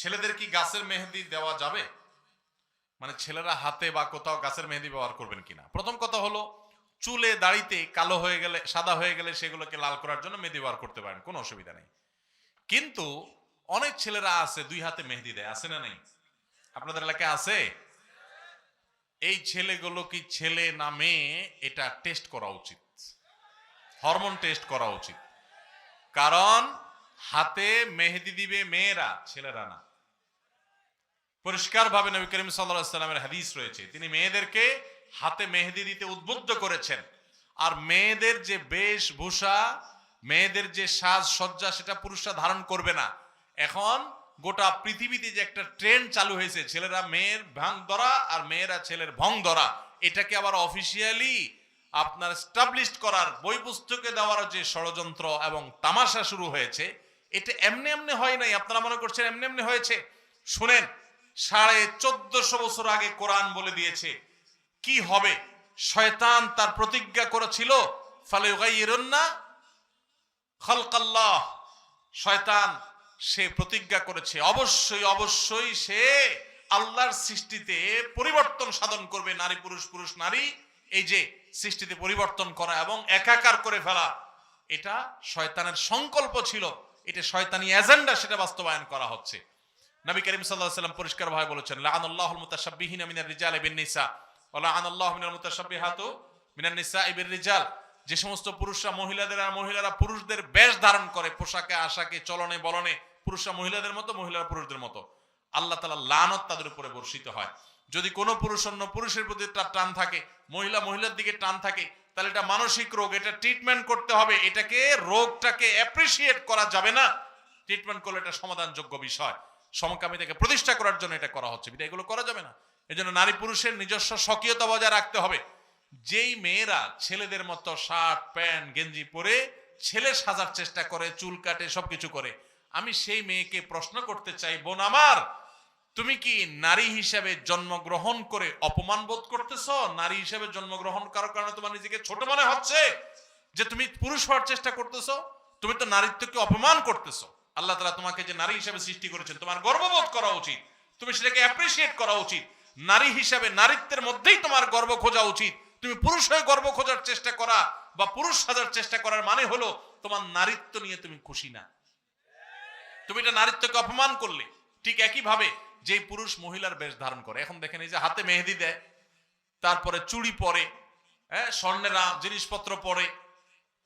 ছেলেদের কি গাছের মেহেদি দেওয়া যাবে? মানে ছেলেরা হাতে বা কোথাও গাছের মেহেদি ব্যবহার করবেন কিনা। প্রথম কথা হলো, চুলে দাড়িতে কালো হয়ে গেলে, সাদা হয়ে গেলে সেগুলোকে লাল করার জন্য মেহেদি ব্যবহার করতে পারেন, কোনো অসুবিধা নেই। কিন্তু অনেক ছেলেরা আছে দুই হাতে মেহেদি দেয়, আছে না নেই? আপনাদের এলাকায় আছে? এই ছেলেগুলো কি ছেলে না মেয়ে এটা টেস্ট করা উচিত, হরমোন টেস্ট করা উচিত। কারণ হাতে মেহেদি দিবে মেয়েরা, ছেলেরা না। পরিষ্কার ভাবে নবী করিম সাল্লাল্লাহু আলাইহি ওয়াসাল্লামের হাদিস রয়েছে, তিনি মেয়েদেরকে হাতে মেহেদি দিতে উদ্বুদ্ধ করেছেন। আর মেয়েদের যে বেশভূষা, মেয়েদের যে সাজসজ্জা, সেটা পুরুষরা ধারণ করবে না। এখন গোটা পৃথিবীতে যে একটা ট্রেন্ড চালু হয়েছে, ছেলেরা মেয়ের ভাং ধরা আর মেয়েরা ছেলের ভং ধরা, এটাকে আবার অফিসিয়ালি আপনার এস্টাবলিশড করার, বই পুস্তকে দেওয়ার যে ষড়যন্ত্র এবং তামাশা শুরু হয়েছে, এটা এমনি এমনি হয় নাই। আপনারা মনে করছেন এমনি এমনি হয়েছে? শুনেন, 1450 বছর আগে কোরআন বলে দিয়েছে কি হবে। শয়তান তার প্রতিজ্ঞা করেছিল, ফালায়ুগাইয়িরুন্না খালকাল্লাহ। শয়তান সে প্রতিজ্ঞা করেছে অবশ্যই অবশ্যই সে আল্লাহর সৃষ্টিতে পরিবর্তন সাধন করবে। নারী পুরুষ, পুরুষ নারী, এই যে সৃষ্টিতে পরিবর্তন করা এবং একাকার করে ফেলা, এটা শয়তানের সংকল্প ছিল। এটা শয়তানি এজেন্ডা, সেটা বাস্তবায়ন করা হচ্ছে। নবী করিম সাল্লাল্লাহু আলাইহি ওয়াসাল্লাম পরিষ্কার ভাবে বলেছেন, লাআনাল্লাহুল মুতাশাব্বিহিনা মিনার রিজালি বিন নিসা ওয়া লাআনাল্লাহু মিনাল মুতাশাব্বিহাতু মিনান নিসাই বির রিজাল। যে সমস্ত পুরুষরা মহিলাদের আর মহিলারা পুরুষদের বেশ ধারণ করে, পোশাকে আশাকে চলনে বলনে পুরুষরা মহিলাদের মতো, মহিলারা পুরুষদের মতো, আল্লাহ তাআলা লানত তাদের উপরে বর্ষিত হয়। যদি কোনো পুরুষ অন্য পুরুষের প্রতি টান থাকে, মহিলা মহিলার দিকে টান থাকে, তাহলে এটা মানসিক রোগ, এটা ট্রিটমেন্ট করতে হবে। এটাকে, রোগটাকে অ্যাপ্রিসিয়েট করা যাবে না। ট্রিটমেন্ট করলে এটা সমাধানযোগ্য বিষয়। সমকামিতাকে প্রতিষ্ঠা করার জন্য এটা করা হচ্ছে, এগুলো করা যাবে না। এজন্য নারী পুরুষের নিজস্ব স্বকীয়তা বজায় রাখতে হবে। যেই মেয়েরা ছেলেদের মতো শার্ট প্যান্ট গেঞ্জি পরে ছেলে সাজার চেষ্টা করে, চুল কাটে, সবকিছু করে, আমি সেই মেয়েকে প্রশ্ন করতে চাই, বোন আমার, তুমি কি নারী হিসেবে জন্মগ্রহণ করে অপমান বোধ করতেছ? নারী হিসেবে জন্মগ্রহণ করার কারণে তোমার নিজেকে ছোট মনে হচ্ছে যে তুমি পুরুষ হওয়ার চেষ্টা করতেছ? তুমি তো নারীত্বকে অপমান করতেছ। আল্লাহ তাআলা তোমাকে যে নারী হিসেবে সৃষ্টি করেছেন, তোমার গর্ববোধ করা উচিত, তুমি সেটাকে অ্যাপ্রিসিয়েট করা উচিত। নারী হিসেবে নারীত্বের মধ্যেই তোমার গর্ব খোঁজা উচিত। তুমি পুরুষ হয়ে গর্ব খোঁজার চেষ্টা করা বা পুরুষ সাজার চেষ্টা করার মানে হলো তোমার নারীত্ব নিয়ে তুমি খুশি না, তুমি এটা নারীত্বকে অপমান করলে। ঠিক একই ভাবে যে পুরুষ মহিলার বেশ ধারণ করে, এখন দেখেন এই যে হাতে মেহেদি দেয়, তারপরে চুড়ি পরে, স্বর্ণের জিনিসপত্র পরে,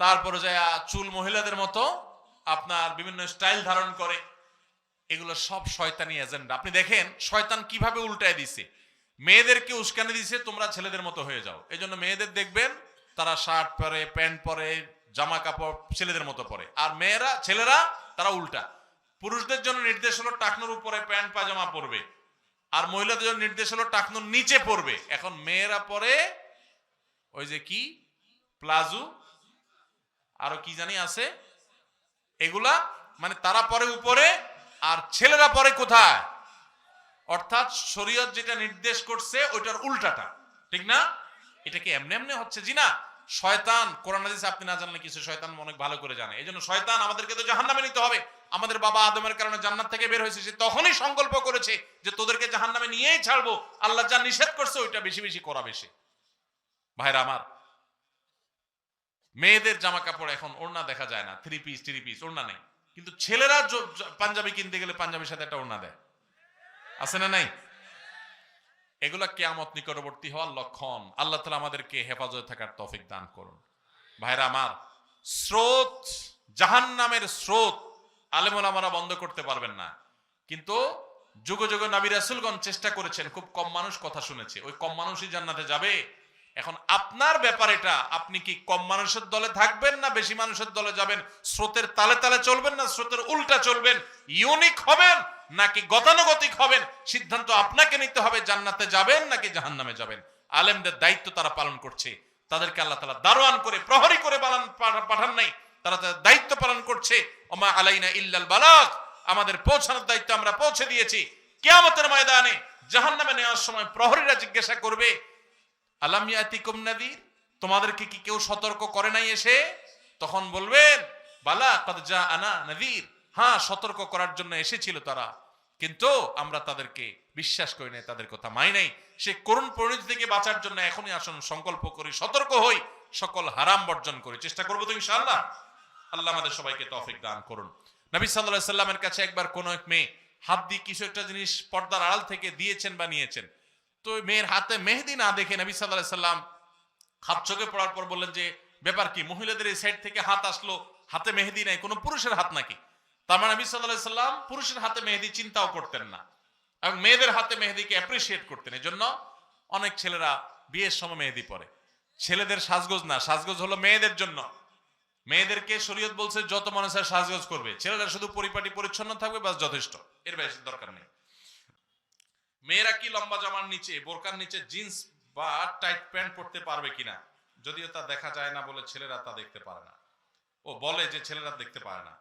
তারপরে যায় চুল মহিলাদের মতো আপনার বিভিন্ন স্টাইল ধারণ করে, এগুলো সব শয়তানি এজেন্ডা। আপনি দেখেন শয়তান কিভাবে উল্টায় দিছে, মেয়েদেরকে উস্কানি দিছে, তোমরা ছেলেদের মতো হয়ে যাও। এই জন্য মেয়েদের দেখবেন তারা শার্ট পরে, প্যান্ট পরে, জামা কাপড় ছেলেদের মতো পরে, আর মেয়েরা, ছেলেরা তারা উল্টা। পুরুষদের জন্য নির্দেশ হলো টাকনুর উপরে প্যান্ট পাজামা পরবে, আর মহিলাদের জন্য নির্দেশ হলো টাকনুর নিচে পরবে। এখন মেয়েরা পরে ওই যে কি প্লাজো, আরো কি জানি আছে, এগুলা মানে তারা পরে উপরে, আর ছেলেরা পরে কোথায়? অর্থাৎ শরীয়ত যেটা নির্দেশ করছে ওইটার উল্টাটা, ঠিক না? এটা কি এমনি এমনি হচ্ছে? জি না, শয়তান কোরআন হাদিস আপনি না জানলে কিছু, শয়তান অনেক ভালো করে জানে। এই জন্য শয়তান আমাদেরকে তো জাহান্নামে নিতে হবে। আমাদের বাবা আদমের কারণে জান্নাত থেকে বের হয়েছে, সে তখনই সংকল্প করেছে যে তোদেরকে জাহান্নামে নিয়েই ছাড়বো। আল্লাহ যা নিষেধ করছে ওইটা বেশি বেশি করাবে সে। ভাইরা আমার, মেয়েদের জামা কাপড় এখন ওড়না দেখা যায় না, থ্রি পিস ওড়না নেই, কিন্তু ছেলেরা পাঞ্জাবি কিনতে গেলে পাঞ্জাবির সাথে একটা ওড়না দেয়, আছে না নাই? এগুলা কিয়ামত নিকটবর্তী হওয়ার লক্ষণ। আল্লাহ তাআলা আমাদেরকে হেফাজতে থাকার তৌফিক দান করুন। ভাইরা আমার, স্রোত, জাহান্নামের স্রোত আলেম ওলামারা বন্ধ করতে পারবেন না, কিন্তু যুগ যুগ নবী রাসূলগণ চেষ্টা করেছেন, খুব কম মানুষ কথা শুনেছে, ওই কম মানুষই জান্নাতে যাবে। এখন আপনার ব্যাপার এটা, আপনি কি কম মানুষের দলে থাকবেন না বেশি মানুষের দলে যাবেন? স্রোতের তালে তালে চলবেন না স্রোতের উল্টা চলবেন? ইউনিক হবেন নাকি গতানুগতিক হবেন? সিদ্ধান্ত আপনাকে নিতে হবে, জান্নাতে যাবেন নাকি জাহান্নামে যাবেন। আলেমদের দায়িত্ব তারা পালন করছে, তাদেরকে আল্লাহ তাআলা দারোয়ান করে, প্রহরী করে পাঠান নাই, তারা তাদের দায়িত্ব পালন করছে। ওমা আলাইনা ইল্লাল বালাগ, আমাদের পৌঁছানোর দায়িত্ব আমরা পৌঁছে দিয়েছি। কিয়ামতের ময়দানে জাহান্নামে নেওয়ার সময় প্রহরীরা জিজ্ঞাসা করবে, আলাম ইয়াতিকুম নাযীর, তোমাদেরকে কি কেউ সতর্ক করে নাই এসে? তখন বলবেন, বালা কাদ জাআনা নাযীর, হ্যাঁ সতর্ক করার জন্য এসেছিল তারা। কিন্তু আমরা তাদেরকে বিশ্বাস করি নাই, তাদের কথা মানি নাই। সে করুণ পরিণতি থেকে বাঁচার জন্য এখনই আসুন সংকল্প করি, সতর্ক হই, সকল হারাম বর্জন করি। চেষ্টা করবো তো ইনশাআল্লাহ। আল্লাহ আমাদের সবাইকে তৌফিক দান করুন। নবী সাল্লাল্লাহু আলাইহি সাল্লামের কাছে একবার কোন এক মেয়ে হাত দিয়ে কিছু একটা জিনিস পর্দার আড়াল থেকে দিয়েছেন বা নিয়েছেন। তো মেয়ের হাতে মেহেদি না দেখে নবী সাল্লাল্লাহু আলাইহি সাল্লাম হাত চোখে পড়ার পর বললেন যে ব্যাপার কি, মহিলাদের এই সাইড থেকে হাত আসলো, হাতে মেহেদি নাই, কোনো পুরুষের হাত নাকি? তার মানে নবী সাল্লাল্লাহু আলাইহি সাল্লাম পুরুষের হাতে মেহেদি চিন্তাও করতেন না এবং মেয়েদের হাতে মেহেদিকে অ্যাপ্রিসিয়েট করতেন। এজন্য অনেক ছেলেরা বিয়ের সময় মেহেদি পরে। ছেলেদের সাজগোজ না, সাজগোজ হলো মেয়েদের জন্য। মেয়েদেরকে শরীয়ত বলছে যত মনে চায় সাজগোজ করবে, ছেলেরা শুধু পরিপাটি পরিচ্ছন্ন থাকবে, বাস যথেষ্ট, এর বেশি দরকার নেই। মেয়েরা কি লম্বা জামার নিচে, বোরকার নিচে জিন্স বা টাইট প্যান্ট পরতে পারবে কিনা? যদিও তা দেখা যায় না বলে ছেলেরা তা দেখতে পারে না, ও বলে যে ছেলেরা দেখতে পারে না।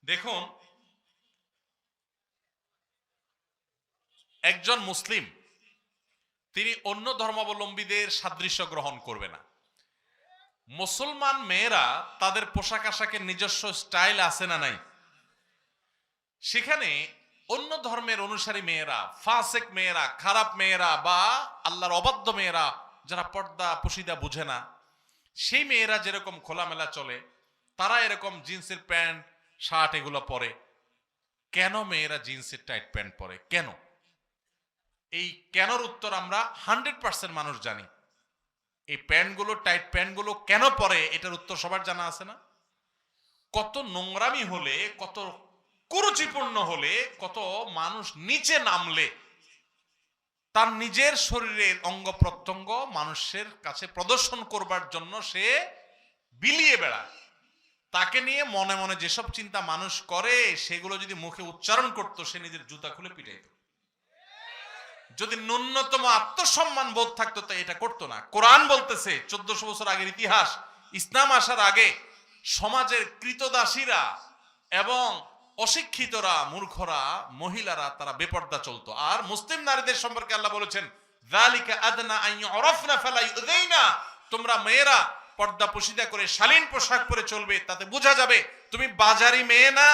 দেখুন, একজন মুসলিম তিনি অন্য ধর্মাবলম্বীদের সাদৃশ্য গ্রহণ করবে না। মুসলমান মেয়েরা তাদের পোশাক আশাকের নিজস্ব স্টাইল আছে না নাই? সেখানে অন্য ধর্মের অনুসারী মেয়েরা, ফাসেক মেয়েরা, খারাপ মেয়েরা বা আল্লাহর অবাধ্য মেয়েরা যারা পর্দা পশিদা বুঝে না, সেই মেয়েরা যেরকম খোলামেলা চলে, তারা এরকম জিন্সের প্যান্ট শার্ট এগুলো পরে। কেন মেয়েরা জিন্সের টাইট প্যান্ট পরে? কেন? এই কেনর উত্তর আমরা 100% মানুষ জানি। এই প্যান্টগুলো, টাইট প্যান্টগুলো কেন পরে, এটার উত্তর সবার জানা আছে না? কত নোংরামি হলে, কত কুরুচিপূর্ণ হলে, কত মানুষ নিচে নামলে তার নিজের শরীরের অঙ্গ প্রত্যঙ্গ মানুষের কাছে প্রদর্শন করবার জন্য সে বিলিয়ে বেড়ায়। তাকে নিয়ে মনে মনে যেসব চিন্তা মানুষ করে, সেগুলো যদি মুখে উচ্চারণ করতো, সে নিজের জুতা খুলে পিটাইত। যদি ন্যূনতম আত্মসম্মান বোধ থাকতো তাই এটা করতো না। কোরআন বলতেছে 1400 বছর আগের ইতিহাস, ইসলাম আসার আগে সমাজের কৃতদাসীরা এবং অশিক্ষিতরা, মূর্খরা, মহিলারা তারা বেপর্দা চলতো। আর মুসলিম নারীদের সম্পর্কে আল্লাহ বলেছেন, যালিকা আদনা আন ইউরাফনা ফালা ইউযাইনা, তোমরা মেয়েরা পর্দা পশিদা করে শালীন পোশাক পরে চলবে, তাতে বোঝা যাবে তুমি বাজারি মেয়ে না,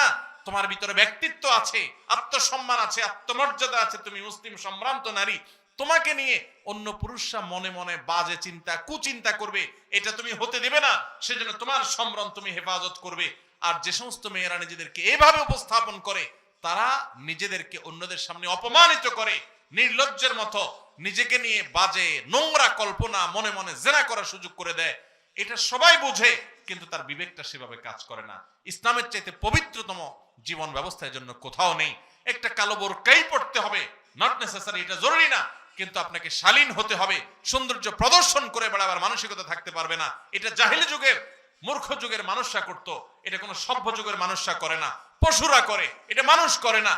তোমার ভিতরে ব্যক্তিত্ব আছে, আত্মসম্মান আছে, আত্মমর্যাদা আছে, তুমি মুসলিম সম্ভ্রান্ত নারী। তোমাকে নিয়ে অন্য পুরুষরা মনে মনে বাজে চিন্তা, কুচিন্তা করবে, এটা তুমি হতে দেবে না। সেজন্য তোমার সম্ভ্রম তুমি হেফাজত করবে। আর যে সমস্ত মেয়েরা নিজেদেরকে এভাবে উপস্থাপন করে, তারা নিজেদেরকে অন্যদের সামনে অপমানিত করে, নির্লজ্জের মতো নিজেকে নিয়ে বাজে নোংরা কল্পনা মনে মনে জেনা করার সুযোগ করে দেয়। এটা সবাই বুঝে, কিন্তু তার বিবেকটা সেভাবে কাজ করে না। ইসলামের চাইতে পবিত্রতম জীবন ব্যবস্থার জন্য কোথাও নেই। একটা কালো বোরকাই পড়তে হবে, নট নেসেসারি, এটা জরুরি না, কিন্তু আপনাকে শালীন হতে হবে। সৌন্দর্য প্রদর্শন করে বেড়াবার মানসিকতা থাকতে পারবে না। এটা জাহিলি যুগের, মূর্খ যুগের মানুষরা করত, এটা কোনো সভ্য যুগের মানুষরা করে না, পশুরা করে, এটা মানুষ করে না।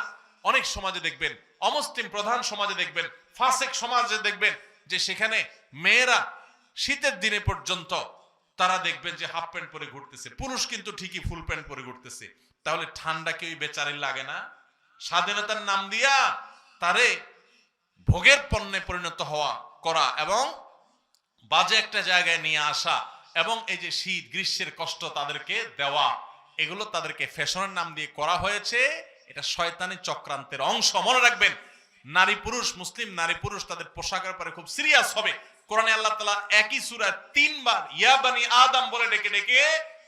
অনেক সমাজে দেখবেন, অমুসলিম প্রধান সমাজে দেখবেন, ফাসেক সমাজে দেখবেন যে সেখানে মেয়েরা শীতের দিনে পর্যন্ত তারা দেখবেন যে হাফ প্যান্ট পরে ঘুরতেছে, পুরুষ কিন্তু ঠিকই ফুল প্যান্ট পরে ঘুরতেছে। তাহলে ঠান্ডা কি ওই বেচারির লাগে না? স্বাধীনতার নাম দিয়া তারে ভোগের পণ্যে পরিণত হওয়া করা এবং বাজে একটা জায়গায় নিয়ে আসা এবং এই যে শীত গ্রীষ্মের কষ্ট তাদেরকে দেওয়া, এগুলো তাদেরকে ফ্যাশনের নাম দিয়ে করা হয়েছে। এটা শয়তানি চক্রান্তের অংশ। মনে রাখবেন, নারী পুরুষ, মুসলিম নারী পুরুষ তাদের পোশাকের ব্যাপারে খুব সিরিয়াস হবে। কোরআনে আল্লাহ তাআলা একই সূরা 3 বার ইয়া বানি আদম বলে ডেকে ডেকে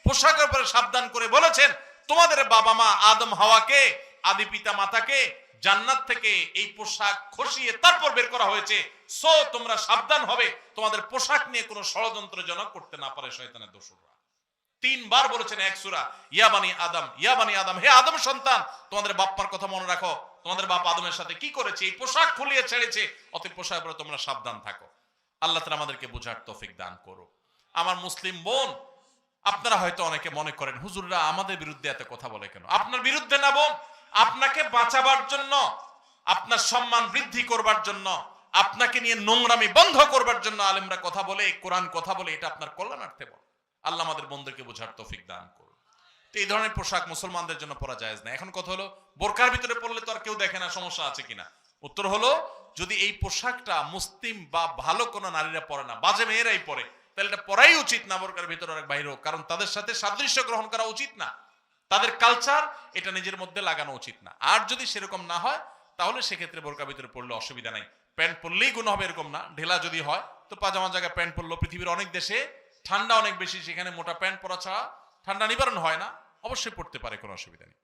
পোশাকের ব্যাপারে সাবধান করে বলেছেন, তোমাদের বাবা মা আদম হাওয়াকে, আদি পিতা মাতাকে জান্নাত থেকে এই পোশাক খসিয়ে তারপর বের করা হয়েছে। সো তোমরা সাবধান হবে, তোমাদের পোশাক নিয়ে কোনো ষড়যন্ত্র যেন করতে না পারে শয়তানের দোসররা। 3 বার বলেছেন এক সূরা, ইয়া বানি আদম, ইয়া বানি আদম, হে আদম সন্তান, তোমাদের বাপ্পার কথা মনে রাখো, তোমাদের বাপ আদমের সাথে কি করেছে, এই পোশাক খুলিয়ে ছেড়েছে, অতএব পোশাকের উপরে তোমরা সাবধান থাকো। আল্লাহ তাআলা আমাদেরকে বোঝার তৌফিক দান করো। আমার মুসলিম বোন, আপনারা হয়তো অনেকে মনে করেন হুজুররা আমাদের বিরুদ্ধে এত কথা বলে কেন? আপনার বিরুদ্ধে না বোন, আপনাকে বাঁচাবার জন্য, আপনার সম্মান বৃদ্ধি করবার জন্য, আপনাকে নিয়ে নোংরামি বন্ধ করবার জন্য আলেমরা কথা বলে, কোরআন কথা বলে, এটা আপনার কল্যাণার্থে বলে। আল্লাহ আমাদের বন্ধুকে বোঝার তৌফিক দান করুন। তো এই ধরনের পোশাক মুসলমানদের জন্য পরা জায়েজ না। এখন কথা হলো, বোরকার ভিতরে পড়লে তো আর কেউ দেখে না, সমস্যা আছে কিনা? উত্তর হলো, যদি এই পোশাকটা মুসলিম বা ভালো কোনো নারীরা পরে না, বাজে মেয়েরাই পরে, তাহলে এটা পরাই উচিত না বোরকার ভিতরে আর বাইরে হোক। কারণ তাদের সাথে সাদৃশ্য গ্রহণ করা উচিত না, তাদের কালচার এটা নিজের মধ্যে লাগানো উচিত না। আর যদি সেরকম না হয়, তাহলে সেক্ষেত্রে বোরকা ভিতরে পড়লে অসুবিধা নাই। প্যান্ট পরলেই গুনাহ হবে এরকম না, ঢেলা যদি হয় তো পাজামার জায়গায় প্যান্ট পরলো। পৃথিবীর অনেক দেশে ঠান্ডা অনেক বেশি, সেখানে মোটা প্যান্ট পরা ছাড়া ঠান্ডা নিবারণ হয় না, অবশ্যই পড়তে পারে, কোনো অসুবিধা নেই।